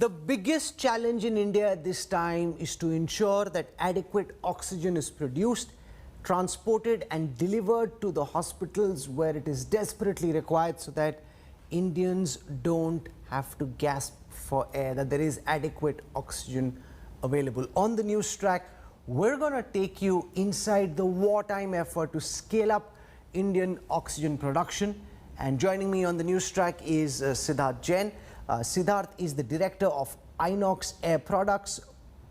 The biggest challenge in India at this time is to ensure that adequate oxygen is produced, transported and delivered to the hospitals where it is desperately required, so that Indians don't have to gasp for air, that there is adequate oxygen available. On the Newstrack, we're going to take you inside the wartime effort to scale up Indian oxygen production. And joining me on the Newstrack is Siddharth Jain. Siddharth is the director of Inox Air Products,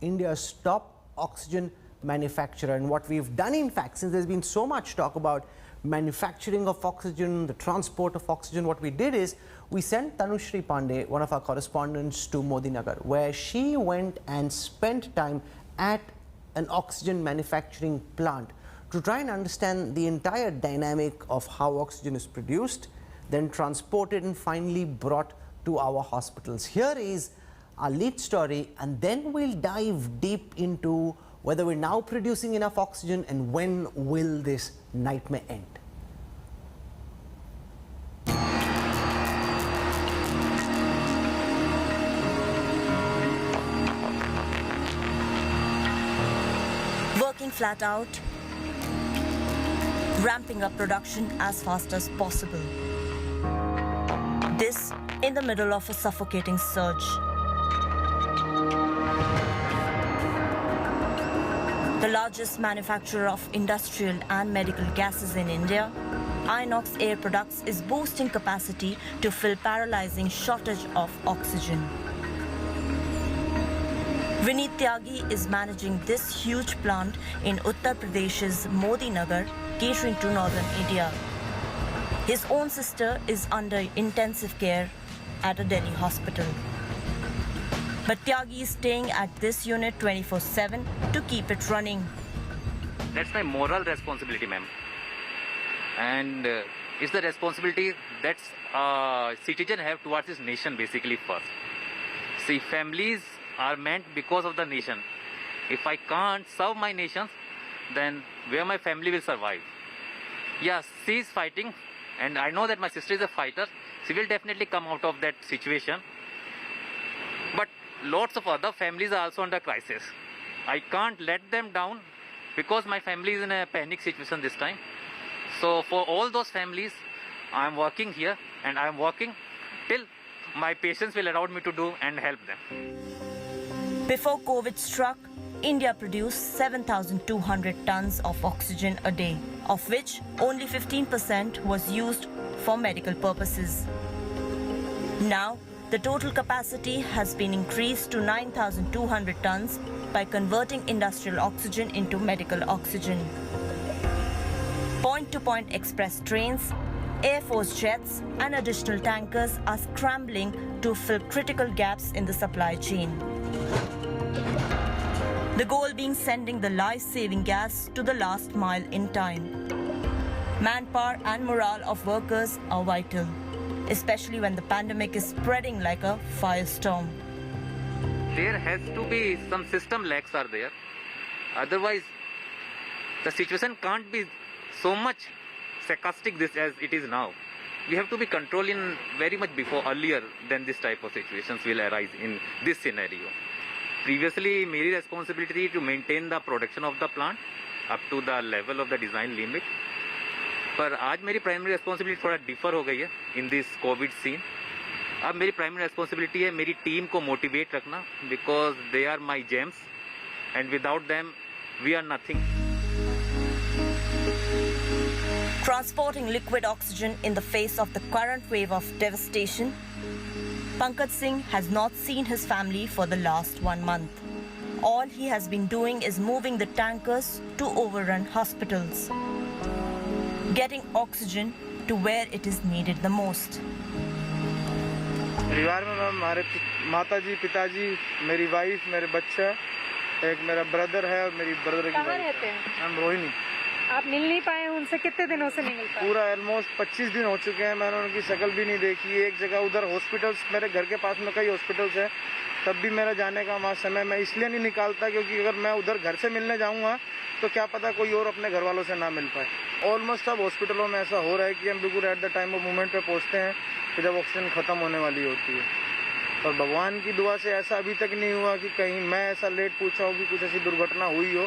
India's top oxygen manufacturer. And what we've done, in fact, since there's been so much talk about manufacturing of oxygen, the transport of oxygen, what we did is we sent Tanushree Pandey, one of our correspondents, to Modinagar, where she went and spent time at an oxygen manufacturing plant to try and understand the entire dynamic of how oxygen is produced, then transported and finally brought to our hospitals. Here is our lead story, and then we'll dive deep into whether we're now producing enough oxygen and when will this nightmare end. Working flat out, ramping up production as fast as possible. This in the middle of a suffocating surge. The largest manufacturer of industrial and medical gases in India, Inox Air Products is boosting capacity to fill paralyzing shortage of oxygen. Vineet Tyagi is managing this huge plant in Uttar Pradesh's Modinagar, catering to northern India. His own sister is under intensive care at a Delhi hospital. But Tyagi is staying at this unit 24/7 to keep it running. That's my moral responsibility, ma'am. And it's the responsibility that citizen have towards his nation basically first. See, families are meant because of the nation. If I can't serve my nation, then where my family will survive? Yes, she is fighting, and I know that my sister is a fighter. She will definitely come out of that situation. But lots of other families are also under crisis. I can't let them down because my family is in a panic situation this time. So for all those families, I am working here, and I am working till my patients will allow me to do and help them. Before COVID struck, India produced 7,200 tons of oxygen a day, of which only 15% was used for medical purposes. Now, the total capacity has been increased to 9,200 tons by converting industrial oxygen into medical oxygen. Point-to-point express trains, Air Force jets and additional tankers are scrambling to fill critical gaps in the supply chain. The goal being sending the life-saving gas to the last mile in time. Manpower and morale of workers are vital, especially when the pandemic is spreading like a firestorm. There has to be some system lags are there. Otherwise, the situation can't be so much sarcastic this as it is now. We have to be controlling very much earlier than this type of situations will arise in this scenario. Previously, my responsibility to maintain the production of the plant up to the level of the design limit. पर आज मेरी primary responsibility थोड़ा differ हो गई है in this Covid scene. अब मेरी primary responsibility है मेरी टीम को मोटिवेट रखना, because they are my gems and without them we are nothing. Transporting liquid oxygen in the face of the current wave of devastation, Pankaj Singh has not seen his family for the last 1 month. All he has been doing is moving the tankers to overrun hospitals, getting oxygen to where it is needed the most. परिवार में हमारे माताजी, पिताजी, मेरी wife, मेरे बच्चा, एक मेरा ब्रदर है और मेरी ब्रदर की कहाँ रहते हैं? हम रोहिणी. आप मिल नहीं पाए उनसे? कितने दिनों से नहीं मिल पाए? पूरा ऑलमोस्ट 25 दिन हो चुके हैं. मैंने उनकी शक्ल भी नहीं देखी. एक जगह उधर हॉस्पिटल्स, मेरे घर के पास में कई हॉस्पिटल्स हैं, तब भी मेरा जाने का वहाँ समय मैं इसलिए नहीं निकालता क्योंकि अगर मैं उधर घर से मिलने जाऊँगा तो क्या पता कोई और अपने घर वालों से ना मिल पाए. ऑलमोस्ट सब हॉस्पिटलों में ऐसा हो रहा है कि हम बिल्कुल at the time of movement पे पहुँचते हैं कि जब ऑक्सीजन ख़त्म होने वाली होती है. और भगवान की दुआ से ऐसा अभी तक नहीं हुआ कि कहीं मैं ऐसा लेट पूछा हूँ कि कुछ ऐसी दुर्घटना हुई हो।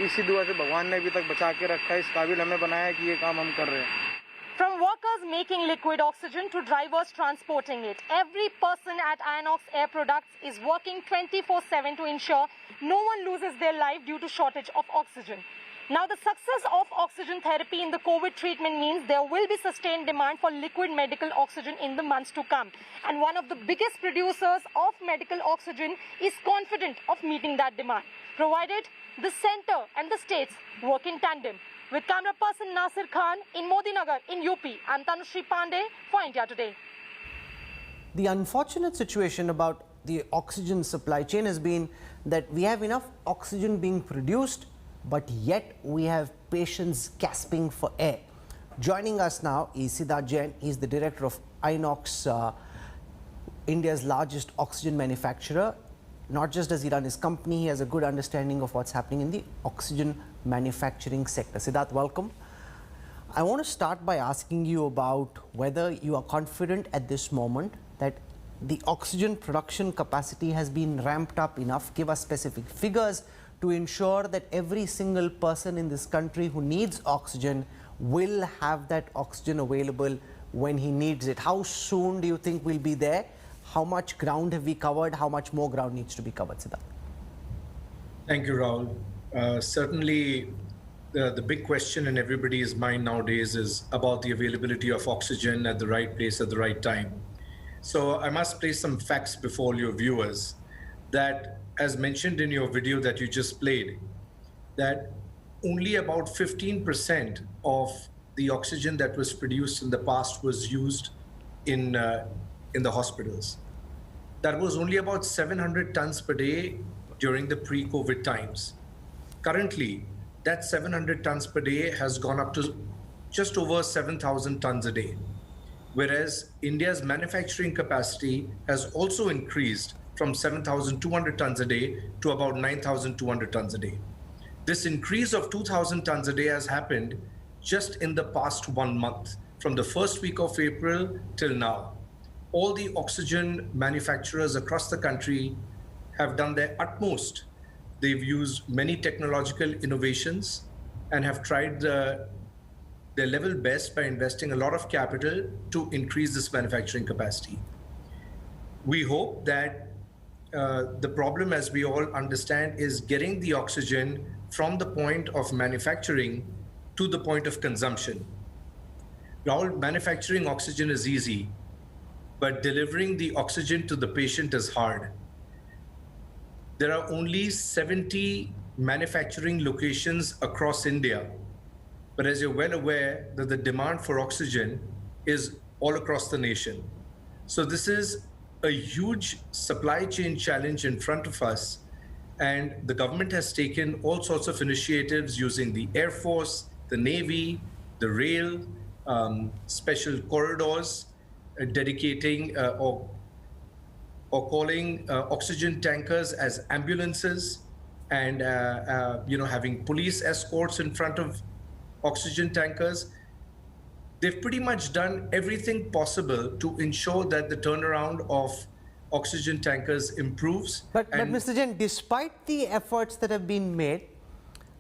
इसी दुआ से भगवान ने अभी तक बचा के रखा है, इस काबिल हमें बनाया है कि ये काम हम कर रहे हैं। From workers making liquid oxygen to drivers transporting it, every person at Inox Air Products is working 24/7 to ensure no one loses their life due to shortage of oxygen. Now, the success of oxygen therapy in the COVID treatment means there will be sustained demand for liquid medical oxygen in the months to come. And one of the biggest producers of medical oxygen is confident of meeting that demand, provided the center and the states work in tandem. With camera person Nasir Khan in Modinagar in UP, I'm Tanushree Pandey for India Today. The unfortunate situation about the oxygen supply chain has been that we have enough oxygen being produced, but yet we have patients gasping for air. Joining us now is Siddharth Jain. He's the director of Inox, India's largest oxygen manufacturer. Not just does he run his company, he has a good understanding of what's happening in the oxygen manufacturing sector. Siddharth, welcome. I want to start by asking you about whether you are confident at this moment that the oxygen production capacity has been ramped up enough. Give us specific figures to ensure that every single person in this country who needs oxygen will have that oxygen available when he needs it. How soon do you think we'll be there? How much ground have we covered? How much more ground needs to be covered, Siddharth? Thank you, Rahul. Certainly, the big question in everybody's mind nowadays is about the availability of oxygen at the right place at the right time. So I must place some facts before your viewers that, as mentioned in your video that you just played, that only about 15% of the oxygen that was produced in the past was used in the hospitals. That was only about 700 tons per day during the pre-COVID times. Currently, that 700 tons per day has gone up to just over 7,000 tons a day, whereas India's manufacturing capacity has also increased from 7,200 tons a day to about 9,200 tons a day. This increase of 2,000 tons a day has happened just in the past 1 month, from the first week of April till now. All the oxygen manufacturers across the country have done their utmost. They've used many technological innovations and have tried their level best by investing a lot of capital to increase this manufacturing capacity. We hope that the problem, as we all understand, is getting the oxygen from the point of manufacturing to the point of consumption. Rahul, manufacturing oxygen is easy, but delivering the oxygen to the patient is hard. There are only 70 manufacturing locations across India, but as you're well aware that the demand for oxygen is all across the nation. So this is a huge supply chain challenge in front of us, and the government has taken all sorts of initiatives using the Air Force, the Navy, the rail, special corridors, dedicating or calling oxygen tankers as ambulances, and having police escorts in front of oxygen tankers. They've pretty much done everything possible to ensure that the turnaround of oxygen tankers improves. But Mr. Jain, despite the efforts that have been made,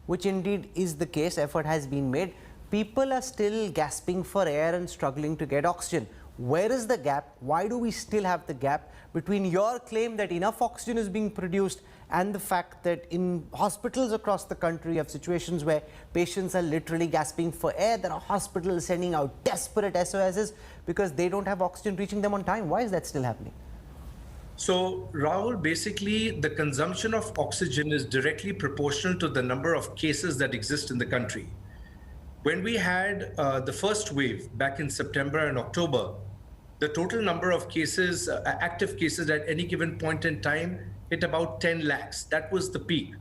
which indeed is the case, effort has been made, people are still gasping for air and struggling to get oxygen. Where is the gap? Why do we still have the gap between your claim that enough oxygen is being produced and the fact that in hospitals across the country you have situations where patients are literally gasping for air? There are hospitals sending out desperate SOSs because they don't have oxygen reaching them on time. Why is that still happening? So, Rahul, basically the consumption of oxygen is directly proportional to the number of cases that exist in the country. When we had the first wave back in September and October, the total number of cases, active cases at any given point in time, hit about 10 lakhs. That was the peak.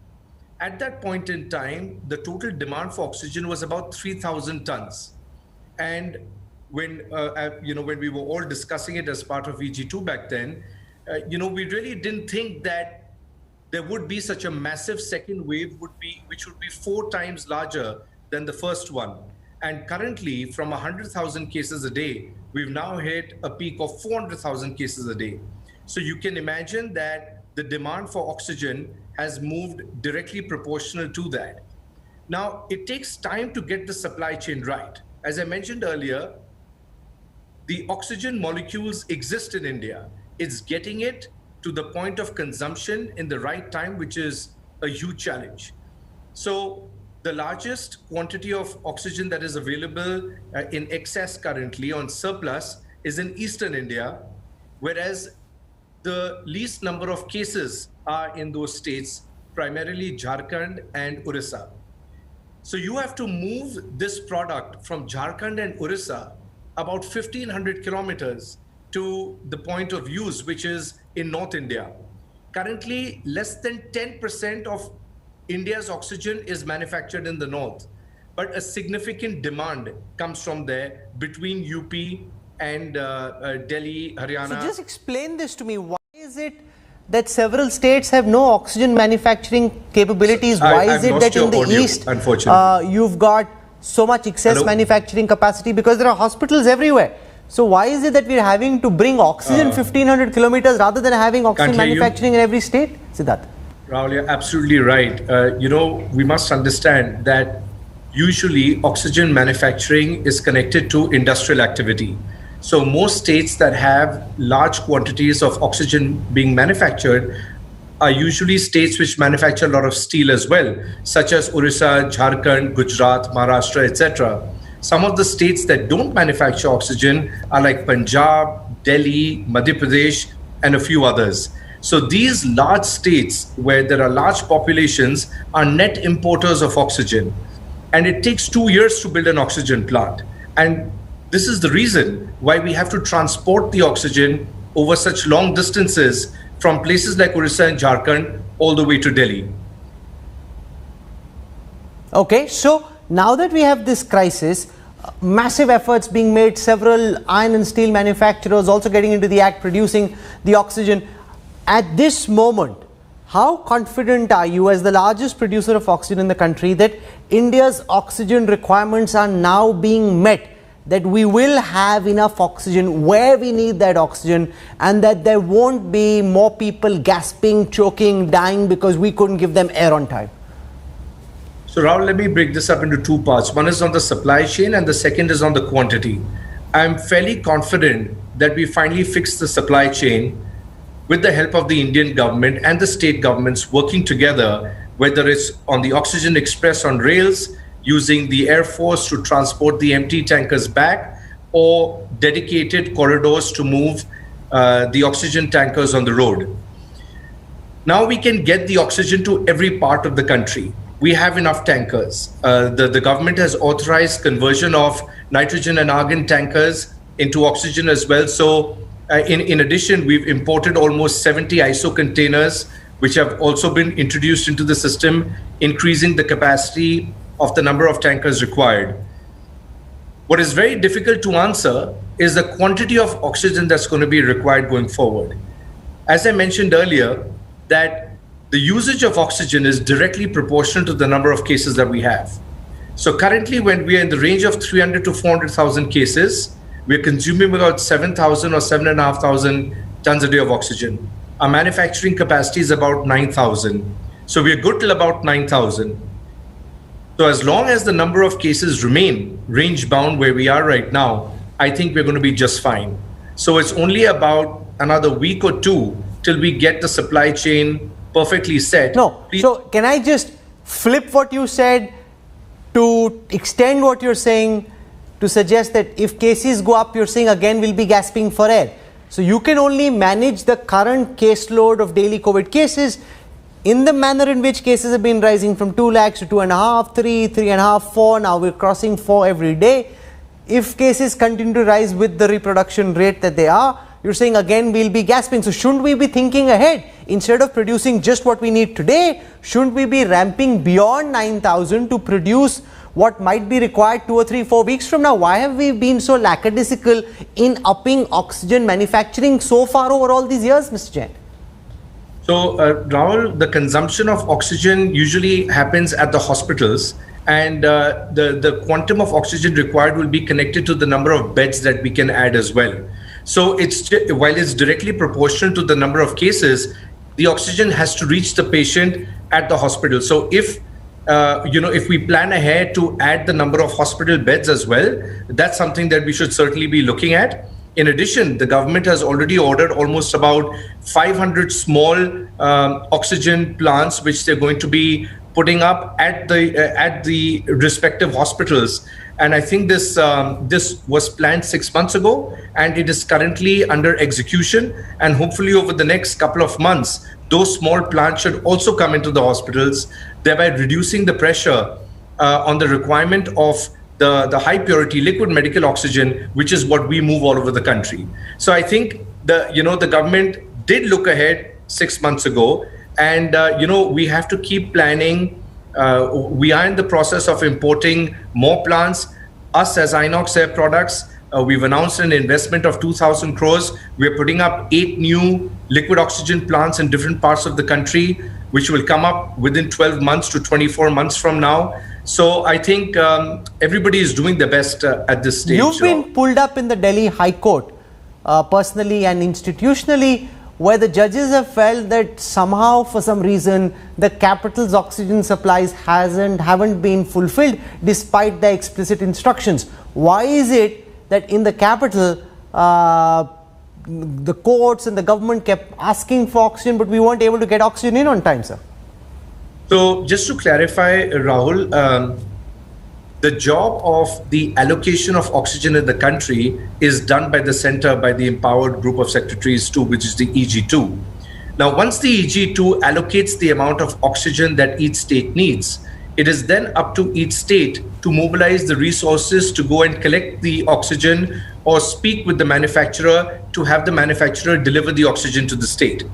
At that point in time, the total demand for oxygen was about 3,000 tons. And when we were all discussing it as part of EG2 back then, we really didn't think that there would be such a massive second wave which would be 4 times larger than the first one. And currently, from 100,000 cases a day, we've now hit a peak of 400,000 cases a day. So you can imagine that the demand for oxygen has moved directly proportional to that. Now, it takes time to get the supply chain right. As I mentioned earlier, the oxygen molecules exist in India. It's getting it to the point of consumption in the right time, which is a huge challenge. So the largest quantity of oxygen that is available in excess currently on surplus is in Eastern India, whereas the least number of cases are in those states, primarily Jharkhand and Orissa. So you have to move this product from Jharkhand and Orissa about 1,500 kilometers to the point of use, which is in North India. Currently, less than 10% of India's oxygen is manufactured in the north, but a significant demand comes from there between UP and Delhi, Haryana. So just explain this to me. Why is it that several states have no oxygen manufacturing capabilities? Why is it that in the east, you've got so much excess manufacturing capacity? Because there are hospitals everywhere. So why is it that we're having to bring oxygen 1,500 kilometers rather than having oxygen manufacturing in every state? Siddharth. Rahul, you're absolutely right. We must understand that usually oxygen manufacturing is connected to industrial activity. So most states that have large quantities of oxygen being manufactured are usually states which manufacture a lot of steel as well, such as Orissa, Jharkhand, Gujarat, Maharashtra, etc. Some of the states that don't manufacture oxygen are like Punjab, Delhi, Madhya Pradesh, and a few others. So these large states where there are large populations are net importers of oxygen. And it takes 2 years to build an oxygen plant. And this is the reason why we have to transport the oxygen over such long distances from places like Orissa and Jharkhand all the way to Delhi. Okay, so now that we have this crisis, massive efforts being made, several iron and steel manufacturers also getting into the act, producing the oxygen. At this moment, how confident are you as the largest producer of oxygen in the country that India's oxygen requirements are now being met, that we will have enough oxygen where we need that oxygen, and that there won't be more people gasping, choking, dying because we couldn't give them air on time? So Rahul, let me break this up into two parts. One is on the supply chain and the second is on the quantity. I'm fairly confident that we finally fixed the supply chain with the help of the Indian government and the state governments working together, whether it's on the Oxygen Express on rails, using the Air Force to transport the empty tankers back, or dedicated corridors to move the oxygen tankers on the road. Now we can get the oxygen to every part of the country. We have enough tankers. The government has authorized conversion of nitrogen and argon tankers into oxygen as well. So in addition, we've imported almost 70 ISO containers, which have also been introduced into the system, increasing the capacity of the number of tankers required. What is very difficult to answer is the quantity of oxygen that's going to be required going forward. As I mentioned earlier, that the usage of oxygen is directly proportional to the number of cases that we have. So currently, when we are in the range of 300 to 400,000 cases, we're consuming about 7,000 or 7,500 tons a day of oxygen. Our manufacturing capacity is about 9,000. So we're good till about 9,000. So as long as the number of cases remain range bound where we are right now, I think we're going to be just fine. So it's only about another week or two till we get the supply chain perfectly set. No, so can I just flip what you said to extend what you're saying to suggest that if cases go up, you're saying again we'll be gasping for air. So you can only manage the current caseload of daily COVID cases in the manner in which cases have been rising from 2 lakhs to 2.5, 3, 3.5, 4. Now we're crossing 4 every day. If cases continue to rise with the reproduction rate that they are, you're saying again we'll be gasping. So shouldn't we be thinking ahead? Instead of producing just what we need today, shouldn't we be ramping beyond 9,000 to produce what might be required 2 or 3, 4 weeks from now? Why have we been so lackadaisical in upping oxygen manufacturing so far over all these years, Mr. Jain? So, Rahul, the consumption of oxygen usually happens at the hospitals, and the quantum of oxygen required will be connected to the number of beds that we can add as well. So while it's directly proportional to the number of cases, the oxygen has to reach the patient at the hospital. So if we plan ahead to add the number of hospital beds as well, that's something that we should certainly be looking at. In addition, the government has already ordered almost about 500 small oxygen plants, which they're going to be putting up at the respective hospitals. And I think this was planned 6 months ago, and it is currently under execution. And hopefully over the next couple of months, those small plants should also come into the hospitals, thereby reducing the pressure on the requirement of the high purity liquid medical oxygen, which is what we move all over the country. So I think the government did look ahead 6 months ago, and we have to keep planning. We are in the process of importing more plants. Us as Inox Air Products, we've announced an investment of 2,000 crores. We're putting up 8 new liquid oxygen plants in different parts of the country, which will come up within 12 months to 24 months from now. So I think everybody is doing their best at this stage. You've been pulled up in the Delhi High Court, personally and institutionally, where the judges have felt that somehow, for some reason, the capital's oxygen supplies haven't been fulfilled despite the explicit instructions. Why is it that in the capital, the courts and the government kept asking for oxygen, but we weren't able to get oxygen in on time, sir? So just to clarify, Rahul, the job of the allocation of oxygen in the country is done by the center, by the empowered group of secretaries too, which is the EG2. Now, once the EG2 allocates the amount of oxygen that each state needs, it is then up to each state to mobilize the resources to go and collect the oxygen or speak with the manufacturer to have the manufacturer deliver the oxygen to the state.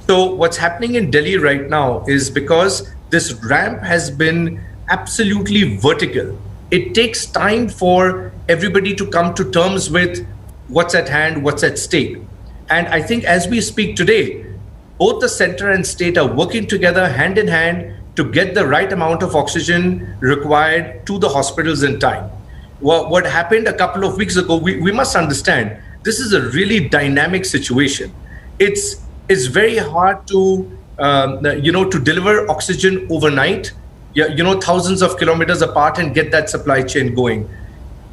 So what's happening in Delhi right now is because this ramp has been absolutely vertical, it takes time for everybody to come to terms with what's at hand, what's at stake. And I think as we speak today, both the center and state are working together hand in hand to get the right amount of oxygen required to the hospitals in time. What happened a couple of weeks ago, we must understand, this is a really dynamic situation. It's very hard to deliver oxygen overnight, thousands of kilometers apart, and get that supply chain going.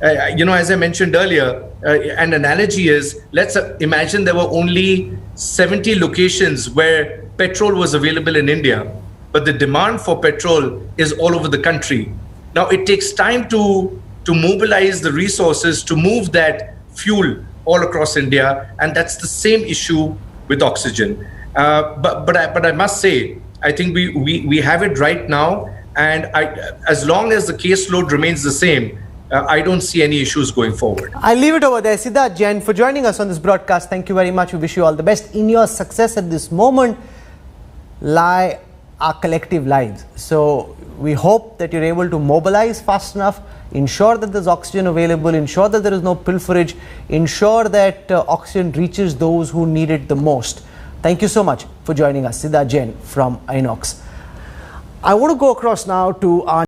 As I mentioned earlier, an analogy is, let's imagine there were only 70 locations where petrol was available in India, but the demand for petrol is all over the country. Now it takes time to mobilize the resources to move that fuel all across India, and that's the same issue with oxygen. But I must say, I think we have it right now, and as long as the caseload remains the same, I don't see any issues going forward. I'll leave it over there. Siddharth Jain, for joining us on this broadcast. Thank you very much. We wish you all the best. In your success at this moment lie our collective lives. So we hope that you're able to mobilize fast enough, ensure that there's oxygen available, ensure that there is no pilferage, ensure that oxygen reaches those who need it the most. Thank you so much for joining us. Siddharth Jain from Inox. I want to go across now to our